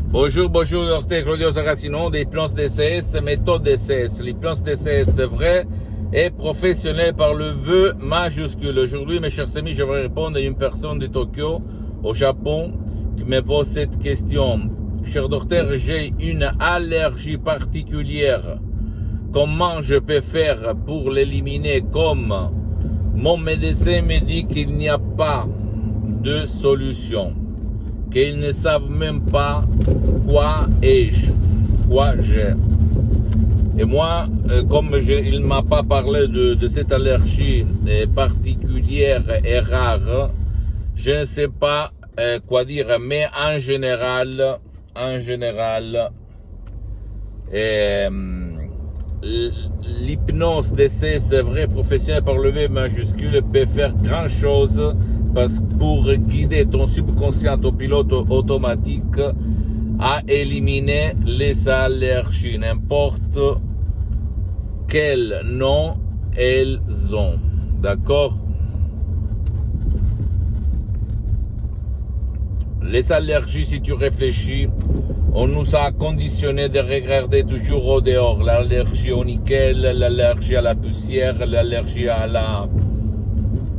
Bonjour, docteur Claudio Saracino d'Hypnose DCS, méthode DCS. L'hypnose DCS vrai et professionnel par le vœu majuscule. Aujourd'hui, mes chers amis, je vais répondre à une personne de Tokyo, au Japon, qui me pose cette question. Cher docteur, j'ai une allergie particulière. Comment je peux faire pour l'éliminer? Comme mon médecin me dit qu'il n'y a pas de solution, qu'ils ne savent même pas quoi ai-je, quoi j'ai. Et moi, comme il ne m'a pas parlé de cette allergie particulière et rare, je ne sais pas quoi dire, mais en général, l'hypnose d'essai, c'est vrai, professionnel par le V majuscule, peut faire grand chose parce que pour guider ton subconscient, ton pilote automatique, à éliminer les allergies, n'importe quel nom elles ont. D'accord? Les allergies, si tu réfléchis, on nous a conditionné de regarder toujours au dehors. L'allergie au nickel, l'allergie à la poussière, l'allergie à la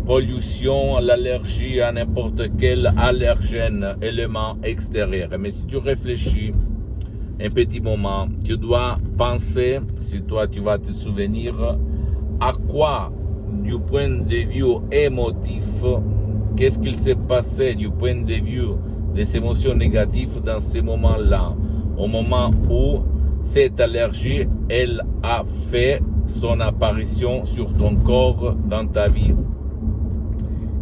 pollution, l'allergie à n'importe quel allergène, élément extérieur. Mais si tu réfléchis un petit moment, tu dois penser, si toi tu vas te souvenir, à quoi, du point de vue émotif, qu'est-ce qu'il s'est passé du point de vue des émotions négatives dans ces moments-là, au moment où cette allergie, elle a fait son apparition sur ton corps dans ta vie.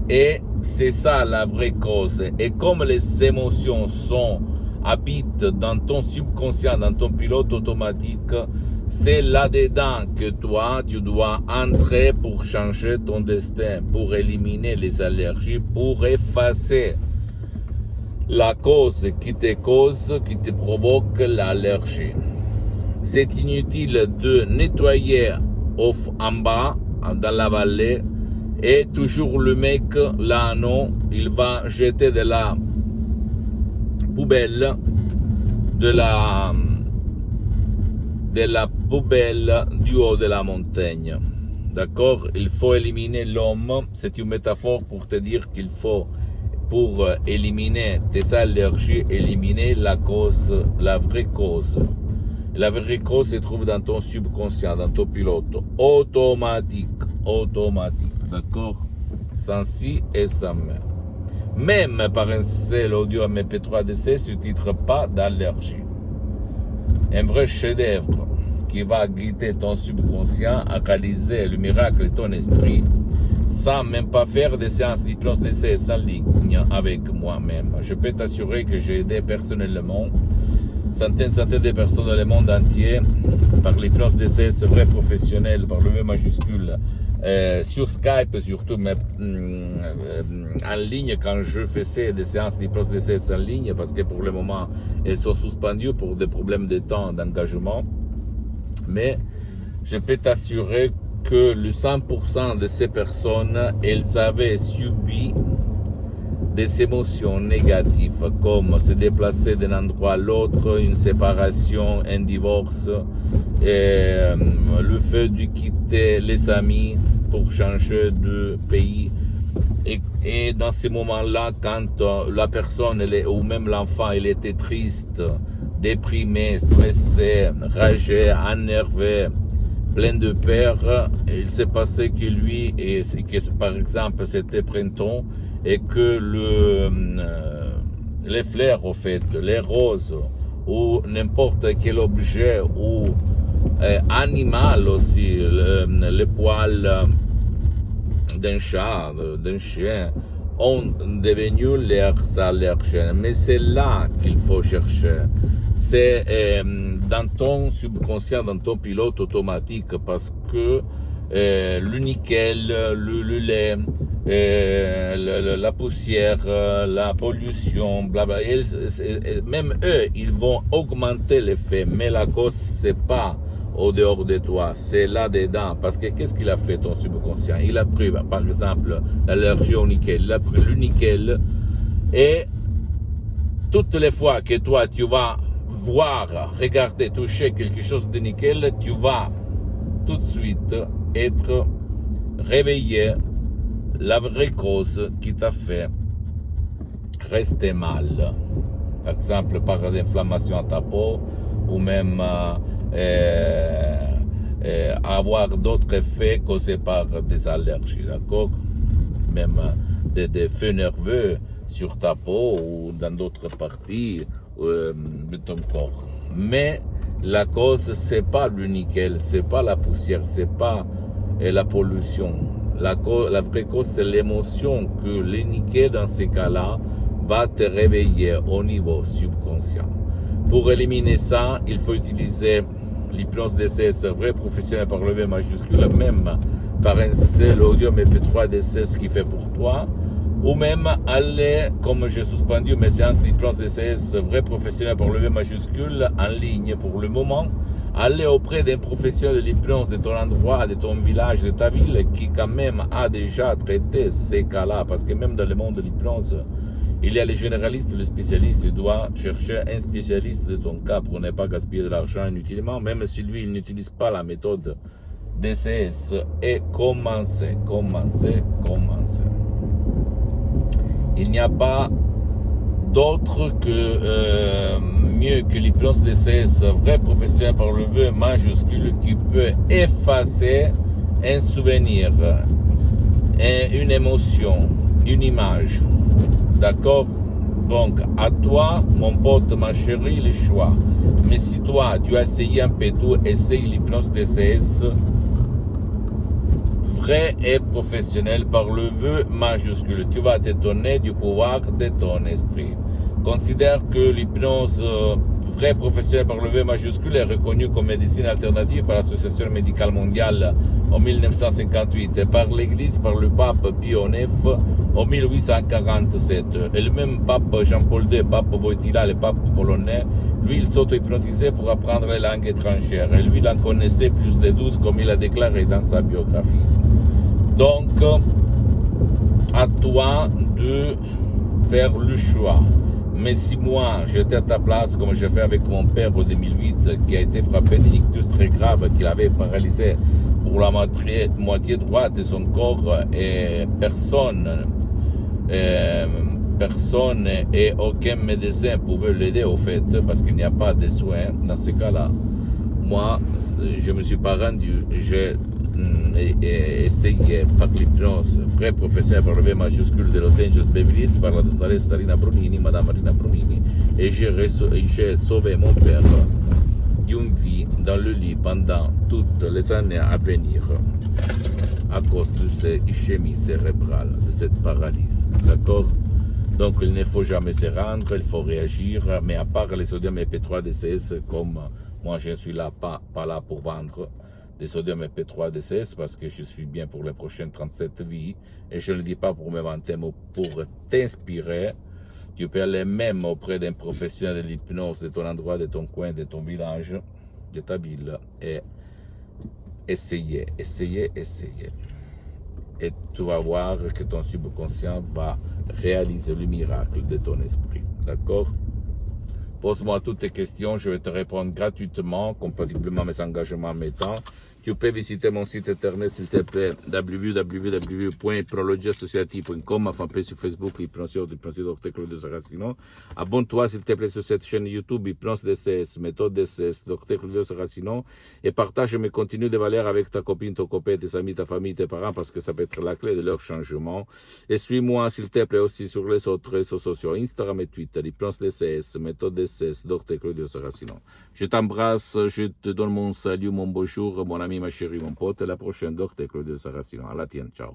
Et c'est ça la vraie cause. Et comme les émotions habitent dans ton subconscient, dans ton pilote automatique, c'est là-dedans que toi, tu dois entrer pour changer ton destin, pour éliminer les allergies, pour effacer la cause qui te provoque l'allergie. C'est inutile de nettoyer en bas, dans la vallée, et toujours le mec, là non, il va jeter de la poubelle, de la poubelle du haut de la montagne. D'accord? Il faut éliminer l'homme. C'est une métaphore pour te dire qu'il faut, pour éliminer tes allergies, éliminer la cause, la vraie cause. La vraie cause se trouve dans ton subconscient, dans ton pilote automatique. D'accord? Sans si et sans mais. Même par un seul audio MP3 DC sous-titre pas d'allergie. Un vrai chef-d'œuvre qui va guider ton subconscient à réaliser le miracle de ton esprit sans même pas faire des séances d'hypnose d'essai en ligne avec moi-même. Je peux t'assurer que j'ai aidé personnellement centaines de personnes dans le monde entier par l'hypnose d'essai, c'est vrai, professionnel, par le V majuscule, sur Skype surtout, mais en ligne quand je faisais des séances d'hypnose d'essai en ligne, parce que pour le moment elles sont suspendues pour des problèmes de temps, d'engagement. Mais je peux t'assurer que le 100% de ces personnes, elles avaient subi des émotions négatives, comme se déplacer d'un endroit à l'autre, une séparation, un divorce, le fait de quitter les amis pour changer de pays. Et dans ces moments-là, quand la personne, ou même l'enfant, il était triste, déprimé, stressé, ragé, énervé, plein de peur, il s'est passé que lui, et que par exemple c'était printemps, et que les fleurs, au fait, les roses, ou n'importe quel objet, ou animal aussi, les poils d'un chat, d'un chien, ont devenu leurs allergènes. Mais c'est là qu'il faut chercher. C'est dans ton subconscient, dans ton pilote automatique, parce que le nickel, le lait, la poussière, la pollution, blabla, même eux, ils vont augmenter l'effet, mais la cause, c'est pas au dehors de toi, c'est là-dedans. Parce que qu'est-ce qu'il a fait, ton subconscient? Il a pris, par exemple, l'allergie au nickel, il a pris le nickel, et toutes les fois que toi, tu vas voir, regarder, toucher quelque chose de nickel, tu vas tout de suite être réveillé la vraie cause qui t'a fait rester mal. Par exemple, par l'inflammation à ta peau, ou même avoir d'autres effets causés par des allergies, d'accord? Même des feux nerveux sur ta peau ou dans d'autres parties de ton corps. Mais la cause, c'est pas le nickel, c'est pas la poussière, c'est pas la pollution. La vraie cause, c'est l'émotion que le nickel, dans ces cas-là, va te réveiller au niveau subconscient. Pour éliminer ça, il faut utiliser l'hypnose DCS vrai professionnel par le V majuscule, même par un seul audio MP3 DCS qui fait pour toi, ou même aller, comme j'ai suspendu mes séances d'hypnose DCS vrai professionnel par le V majuscule en ligne pour le moment, aller auprès d'un professionnel de l'hypnose de ton endroit, de ton village, de ta ville, qui quand même a déjà traité ces cas-là, parce que même dans le monde de l'hypnose, il y a les généralistes, les spécialistes. Tu dois chercher un spécialiste de ton cas pour ne pas gaspiller de l'argent inutilement, même si lui, il n'utilise pas la méthode DCS. Et commencer. Il n'y a pas d'autre que mieux que l'hypnose DCS vrai professionnel par le V majuscule qui peut effacer un souvenir, une émotion, une image. D'accord? Donc, à toi, mon pote, ma chérie, le choix. Mais si toi, tu as essayé un peu tout, essaye l'hypnose DCS vrai et professionnel par le V majuscule. Tu vas t'étonner du pouvoir de ton esprit. Considère que l'hypnose vrai professionnel par le V majuscule est reconnue comme médecine alternative par l'Association médicale mondiale en 1958 et par l'Église, par le pape Pie IX en 1847. Et le même pape Jean-Paul II, pape Wojtyla, le pape polonais, lui, il s'auto-hypnotisait pour apprendre les langues étrangères. Et lui, il en connaissait plus de 12, comme il a déclaré dans sa biographie. Donc, à toi de faire le choix. Mais si moi, j'étais à ta place, comme j'ai fait avec mon père en 2008, qui a été frappé d'un ictus très grave, qu'il avait paralysé pour la moitié droite de son corps, et personne et aucun médecin pouvait l'aider au fait, parce qu'il n'y a pas de soins dans ce cas-là. Moi, je me suis pas rendu, j'ai essayé par l'hypnose vrai professionnel par le V majuscule de Los Angeles Beverly Hills par la doctoresse Rina Brunini, Madame Rina Brunini, et j'ai sauvé mon père d'une vie dans le lit pendant toutes les années à venir à cause de ces ischémies cérébrales, de cette paralysie. D'accord? Donc il ne faut jamais se rendre, il faut réagir, mais à part les sodium EP3 DCS, comme moi je suis là, pas là pour vendre des sodium EP3 DCS, parce que je suis bien pour les prochaines 37 vies, et je ne le dis pas pour me vanter, mais pour t'inspirer. Tu peux aller même auprès d'un professionnel de l'hypnose de ton endroit, de ton coin, de ton village, de ta ville, et essayer. Et tu vas voir que ton subconscient va réaliser le miracle de ton esprit. D'accord? Pose-moi toutes tes questions, je vais te répondre gratuitement, compatiblement à mes engagements en mes temps. Tu peux visiter mon site internet, s'il te plaît, www.hypnologieassociative.com, ma fanpage sur Facebook, Hypnose Dr. Claudio Saracino. Abonne-toi, s'il te plaît, sur cette chaîne YouTube, Hypnose DCS, méthode DCS, Dr. Claudio Saracino, et partage mes contenus de valeur avec ta copine, ton copain, tes amis, ta famille, tes parents, parce que ça peut être la clé de leur changement. Et suis-moi, s'il te plaît, aussi sur les autres réseaux sociaux, Instagram et Twitter, Hypnose DCS, méthode DCS, Dr. Claudio Saracino. Je t'embrasse, je te donne mon salut, mon bonjour, mon ami, ma chérie, mon pote, à la prochaine, Dr. Claudio Saracino. À la tienne, ciao.